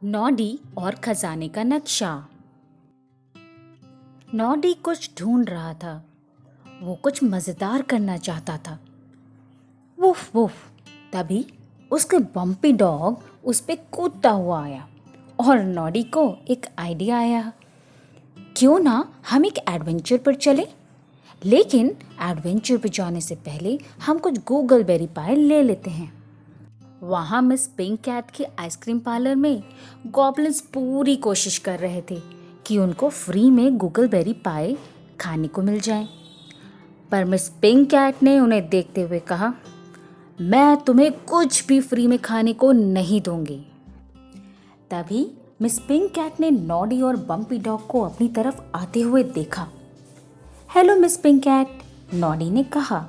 Noddy और खजाने का नक्शा। नॉडी कुछ ढूंढ रहा था। वो कुछ मजेदार करना चाहता था। Woof woof. तभी उसके बम्पी डॉग उस पे कूदता हुआ आया और नॉडी को एक आइडिया आया। क्यों ना हम एक एडवेंचर पर चले, लेकिन एडवेंचर पर जाने से पहले हम कुछ गूगल बेरी पाई ले लेते हैं। वहाँ मिस पिंक कैट के आइसक्रीम पार्लर में गॉब्लिन्स पूरी कोशिश कर रहे थे कि उनको फ्री में गूगल बेरी पाई खाने को मिल जाए। पर मिस पिंक कैट ने उन्हें देखते हुए कहा, मैं तुम्हें कुछ भी फ्री में खाने को नहीं दूंगी। तभी मिस पिंक कैट ने नॉडी और बम्पी डॉग को अपनी तरफ आते हुए देखा। Hello Miss Pink Cat, Noddy ने कहा,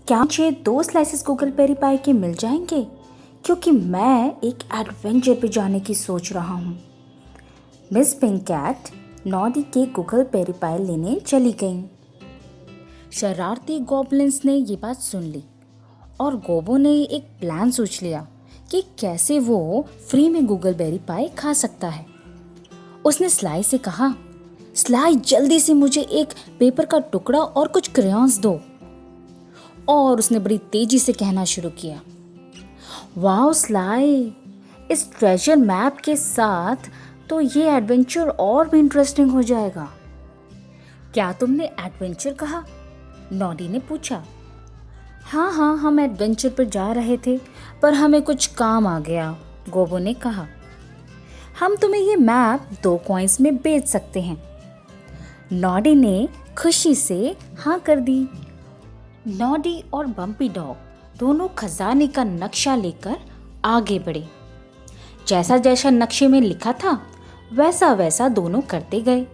क्या मुझे 2 स्लाइसेस गूगल बेरी पाई के मिल जाएंगे, क्योंकि मैं एक एडवेंचर पे जाने की सोच रहा हूँ। मिस पिंक कैट नॉडी के गूगल बेरी पाई लेने चली गई। शरारती गॉब्लिन्स ने ये बात सुन ली और गोबो ने एक प्लान सोच लिया कि कैसे वो फ्री में गूगल बेरी पाई खा सकता है। उसने स्लाई से कहा, स्लाई जल्दी से मुझे एक पेपर का टुकड़ा और कुछ क्रेयॉन्स दो। और उसने बड़ी तेजी से कहना शुरू किया, वाओ स्लाई, इस ट्रेजर मैप के साथ तो ये एडवेंचर और भी इंटरेस्टिंग हो जाएगा। क्या तुमने एडवेंचर कहा? नॉडी ने पूछा। हाँ, हम एडवेंचर पर जा रहे थे, पर हमें कुछ काम आ गया, गोबो ने कहा। हम तुम्हें ये मैप 2 कॉइन्स में बेच सकते हैं। नॉडी ने खुशी से हाँ कर दी। नॉडी और बम्पी डॉग दोनों खजाने का नक्शा लेकर आगे बढ़े। जैसा जैसा नक्शे में लिखा था वैसा वैसा दोनों करते गए।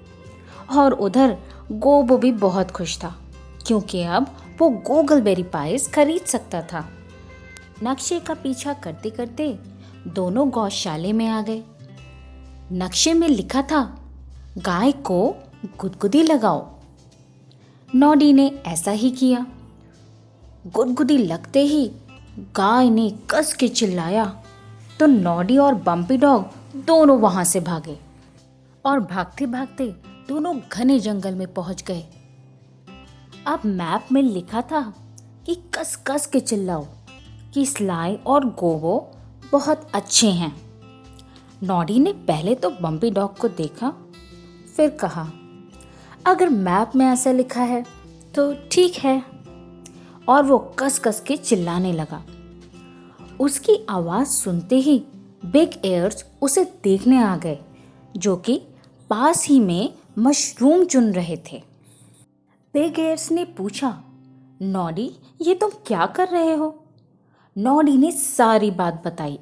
और उधर गोबो भी बहुत खुश था, क्योंकि अब वो गूगल बेरी पाइस खरीद सकता था। नक्शे का पीछा करते करते दोनों गौशाले में आ गए। नक्शे में लिखा था, गाय को गुदगुदी लगाओ। नॉडी ने ऐसा ही किया। गुदगुदी लगते ही गाय ने कस के चिल्लाया तो नॉडी और बम्पी डॉग दोनों वहां से भागे और भागते भागते दोनों घने जंगल में पहुंच गए। अब मैप में लिखा था कि कस कस के चिल्लाओ कि स्लाई और गोबो बहुत अच्छे हैं। नॉडी ने पहले तो बम्पी डॉग को देखा, फिर कहा, अगर मैप में ऐसा लिखा है तो ठीक है। और वो कस कस के चिल्लाने लगा। उसकी आवाज सुनते ही बिग एयर्स उसे देखने आ गए, जो कि पास ही में मशरूम चुन रहे थे। बिग एयर्स ने पूछा, नॉडी, ये तुम क्या कर रहे हो? नॉडी ने सारी बात बताई।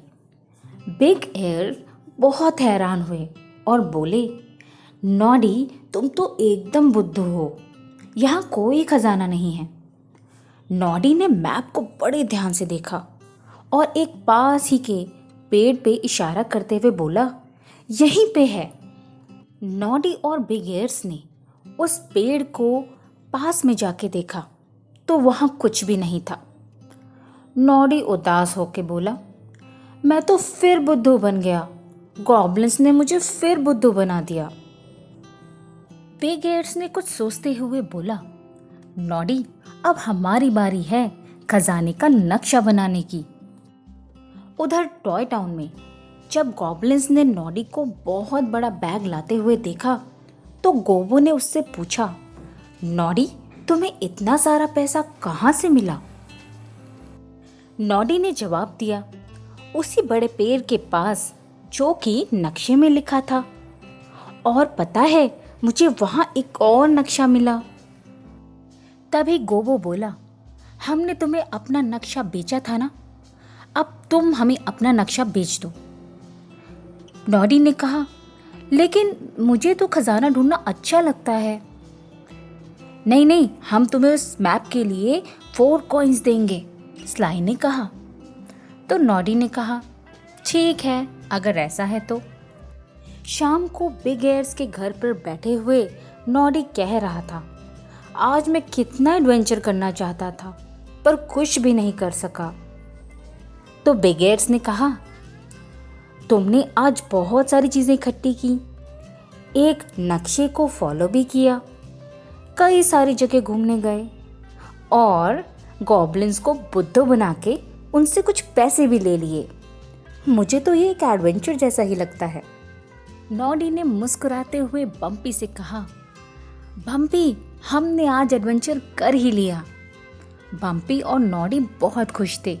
बिग एयर बहुत हैरान हुए और बोले, नॉडी, तुम तो एकदम बुद्धू हो, यहाँ कोई खजाना नहीं है। नॉडी ने मैप को बड़े ध्यान से देखा और एक पास ही के पेड़ पे इशारा करते हुए बोला, यहीं पे है। नॉडी और बिग एयर्स ने उस पेड़ को पास में जाके देखा तो वहां कुछ भी नहीं था। नॉडी उदास होके बोला, मैं तो फिर बुद्धू बन गया, गॉब्लिन्स ने मुझे फिर बुद्धू बना दिया। बिग एयर्स ने कुछ सोचते हुए बोला, नॉडी, अब हमारी बारी है खजाने का नक्शा बनाने की। उधर टॉय टाउन में जब गॉब्लिन्स ने नॉडी को बहुत बड़ा बैग लाते हुए देखा तो गोबो ने उससे पूछा, नॉडी, तुम्हें इतना सारा पैसा कहाँ से मिला? नॉडी ने जवाब दिया, उसी बड़े पेड़ के पास जो कि नक्शे में लिखा था। और पता है, मुझे वहां एक और नक्शा मिला। तभी गोबो बोला, हमने तुम्हें अपना नक्शा बेचा था ना, अब तुम हमें अपना नक्शा बेच दो। नॉडी ने कहा, लेकिन मुझे तो खजाना ढूंढना अच्छा लगता है। नहीं, हम तुम्हें उस मैप के लिए 4 कॉइन्स देंगे, स्लाई ने कहा। तो नॉडी ने कहा, ठीक है, अगर ऐसा है तो। शाम को बिग एयर्स के घर पर बैठे हुए नॉडी कह रहा था, आज मैं कितना एडवेंचर करना चाहता था, पर कुछ भी नहीं कर सका। तो बिग एयर्स ने कहा, तुमने आज बहुत सारी चीज़ें इकट्ठी की, एक नक्शे को फॉलो भी किया, कई सारी जगह घूमने गए और गॉब्लिन्स को बुद्धू बना के उनसे कुछ पैसे भी ले लिए। मुझे तो ये एक एडवेंचर जैसा ही लगता है। नॉडी ने मुस्कुराते हुए बम्पी से कहा, बम्पी, हमने आज एडवेंचर कर ही लिया। बम्पी और नॉडी बहुत खुश थे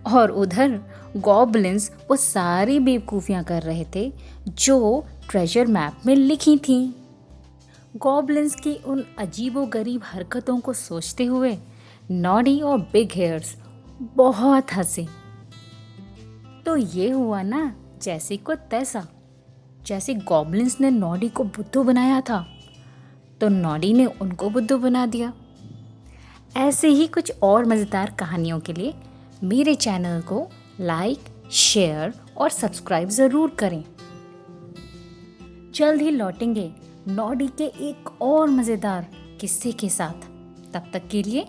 और उधर गॉब्लिन्स वो सारी बेवकूफ़ियाँ कर रहे थे जो ट्रेजर मैप में लिखी थीं। गॉब्लिन्स की उन अजीबोगरीब हरकतों को सोचते हुए नॉडी और बिग हेयर्स बहुत हंसे। तो ये हुआ ना जैसे को तैसा। जैसे गॉब्लिन्स ने नॉडी को बुद्धू बनाया था तो नॉडी ने उनको बुद्धू बना दिया। ऐसे ही कुछ और मज़ेदार कहानियों के लिए मेरे चैनल को लाइक, शेयर और सब्सक्राइब ज़रूर करें। जल्द ही लौटेंगे नॉडी के एक और मज़ेदार किस्से के साथ। तब तक के लिए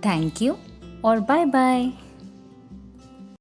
थैंक यू और बाय बाय।